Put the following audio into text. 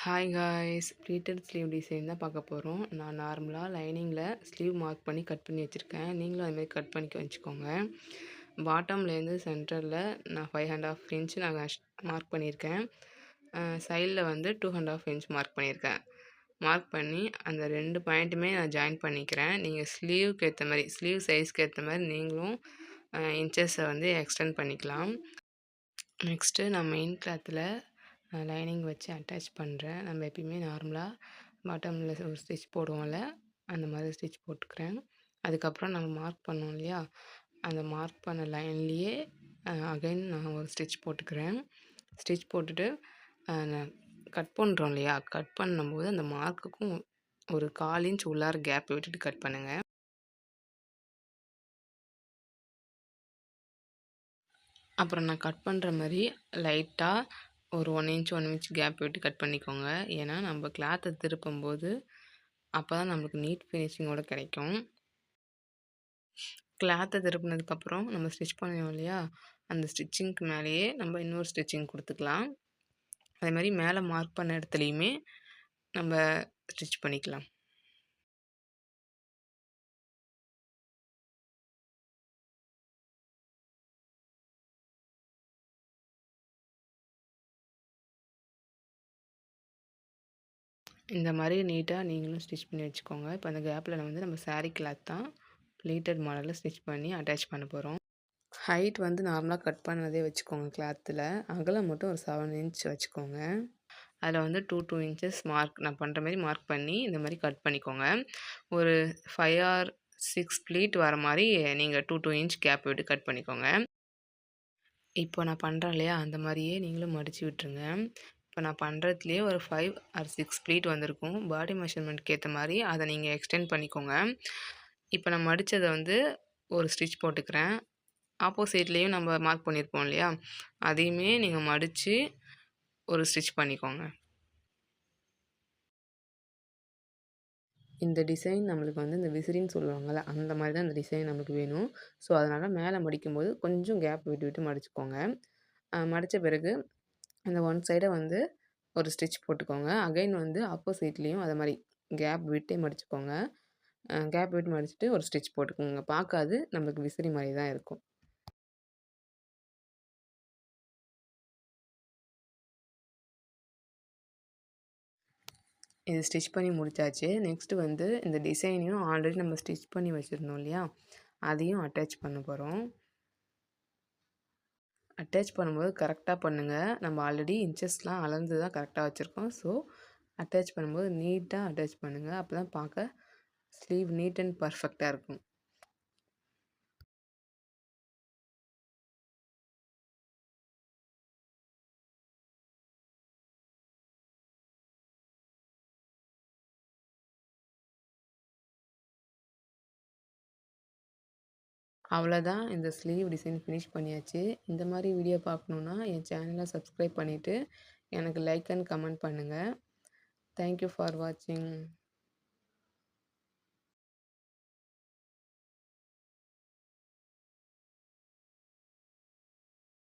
Hi guys, pleated sleeve design தான் பார்க்க போகிறோம். நான் நார்மலாக லைனிங்கில் ஸ்லீவ் மார்க் பண்ணி கட் பண்ணி வச்சுருக்கேன். நீங்களும் அதுமாதிரி கட் பண்ணி வச்சுக்கோங்க. பாட்டம்லேருந்து சென்டரில் நான் 5½ இன்ச் நான் மார்க் பண்ணியிருக்கேன். சைடில் வந்து 2½ இன்ச் மார்க் பண்ணியிருக்கேன். மார்க் பண்ணி அந்த 2 பாயிண்ட்டுமே நான் ஜாயின் பண்ணிக்கிறேன். நீங்கள் ஸ்லீவுக்கு ஏற்ற மாதிரி, ஸ்லீவ் சைஸ்க்கு ஏற்ற மாதிரி நீங்களும் இன்ச்சஸை வந்து எக்ஸ்டெண்ட் பண்ணிக்கலாம். நெக்ஸ்ட்டு நான் மெயின் கிளாத்தில் லைனிங் வச்சு அட்டாச் பண்ணுறேன். நம்ம எப்பயுமே நார்மலாக பாட்டமில் ஒரு ஸ்டிச் போடுவோம்ல, அந்த மாதிரி ஸ்டிச் போட்டுக்கிறேன். அதுக்கப்புறம் நம்ம மார்க் பண்ணோம் இல்லையா, அந்த மார்க் பண்ண லைன்லேயே அகைன் நான் ஒரு ஸ்டிச் போட்டுக்கிறேன். ஸ்டிச் போட்டுட்டு நான் கட் பண்ணுறோம் இல்லையா, கட் பண்ணும்போது அந்த மார்க்குக்கும் ஒரு 1/4 இன்ச் உள்ளார கேப் விட்டுட்டு கட் பண்ணுங்கள். அப்புறம் நான் கட் பண்ணுற மாதிரி லைட்டாக ஒரு 1 இன்ச் கேப் விட்டு கட் பண்ணிக்கோங்க. ஏன்னா நம்ம கிளாத்தை திருப்பும்போது அப்போ தான் நம்மளுக்கு நீட் ஃபினிஷிங்கோடு கிடைக்கும். கிளாத்தை திருப்பினதுக்கப்புறம் நம்ம ஸ்டிச் பண்ணுவோம் இல்லையா, அந்த ஸ்டிச்சிங்க்கு மேலேயே நம்ம இன்னொரு ஸ்டிச்சிங் கொடுத்துக்கலாம். அதே மாதிரி மேலே மார்க் பண்ண இடத்துலையுமே நம்ம ஸ்டிச் பண்ணிக்கலாம். இந்த மாதிரி நீட்டாக நீங்களும் ஸ்டிச் பண்ணி வச்சுக்கோங்க. இப்போ அந்த கேப்பில் வந்து நம்ம சாரீ கிளாத் தான் ப்ளீட்டட் மாடலில் ஸ்டிச் பண்ணி அட்டாச் பண்ண போகிறோம். ஹைட் வந்து நார்மலாக கட் பண்ணதே வச்சுக்கோங்க. கிளாத்தில் அகலம் மட்டும் ஒரு 7 இன்ச் வச்சுக்கோங்க. அதில் வந்து 2 இன்ச்சஸ் மார்க் நான் பண்ணுற மாதிரி மார்க் பண்ணி இந்த மாதிரி கட் பண்ணிக்கோங்க. ஒரு 5 or 6 ப்ளீட் வர மாதிரி நீங்கள் 2 இன்ச் கேப் விட்டு கட் பண்ணிக்கோங்க. இப்போ நான் பண்ணுறேன் இல்லையா, அந்த மாதிரியே நீங்களும் மடித்து விட்டுருங்க. இப்போ நான் பண்ணுறதுலேயே ஒரு 5 or 6 ப்ளீட் வந்திருக்கும். பாடி மெஷர்மெண்ட்க்கு ஏற்ற மாதிரி அதை நீங்கள் எக்ஸ்டெண்ட் பண்ணிக்கோங்க. இப்போ நான் மடித்ததை வந்து ஒரு ஸ்டிச் போட்டுக்கிறேன். ஆப்போசிட்லேயும் நம்ம மார்க் பண்ணியிருப்போம் இல்லையா, அதையுமே நீங்கள் மடித்து ஒரு ஸ்டிச் பண்ணிக்கோங்க. இந்த டிசைன் நம்மளுக்கு வந்து இந்த விசிறின்னு சொல்லுவாங்கள்ல, அந்த மாதிரி தான் இந்த டிசைன் நம்மளுக்கு வேணும். ஸோ அதனால் மேலே மடிக்கும்போது கொஞ்சம் கேப் விட்டு விட்டு மடிச்சுக்கோங்க. மடித்த பிறகு அந்த ஒன் சைடை வந்து ஒரு ஸ்டிச் போட்டுக்கோங்க. அகைன் வந்து ஆப்போசிட்லேயும் அதை மாதிரி கேப் விட்டே மடிச்சுக்கோங்க. கேப் விட்டு மடிச்சுட்டு ஒரு ஸ்டிச் போட்டுக்கோங்க. பார்க்காது நம்மளுக்கு விசிறி மாதிரி தான் இருக்கும். இது ஸ்டிச் பண்ணி முடிச்சாச்சு. நெக்ஸ்ட்டு வந்து இந்த டிசைனையும் ஆல்ரெடி நம்ம ஸ்டிச் பண்ணி வச்சுருந்தோம் இல்லையா, அதையும் அட்டாச் பண்ண போகிறோம். அட்டாச் பண்ணும்போது கரெக்டாக பண்ணுங்கள். நம்ம ஆல்ரெடி இன்ச்சஸ்லாம் அளந்து தான் கரெக்டாக வச்சுருக்கோம். ஸோ அட்டாச் பண்ணும்போது நீட்டாக அட்டாச் பண்ணுங்கள். அப்போ தான் பார்க்க ஸ்லீவ் நீட் அண்ட் பர்ஃபெக்டாக இருக்கும். அவ்வளோதான், இந்த ஸ்லீவ் டிசைன் ஃபினிஷ் பண்ணியாச்சு. இந்த மாதிரி வீடியோ பார்க்கணுன்னா என் சேனலை சப்ஸ்கிரைப் பண்ணிவிட்டு எனக்கு லைக் அண்ட் கமெண்ட் பண்ணுங்கள். தேங்க் யூ ஃபார் வாட்சிங்.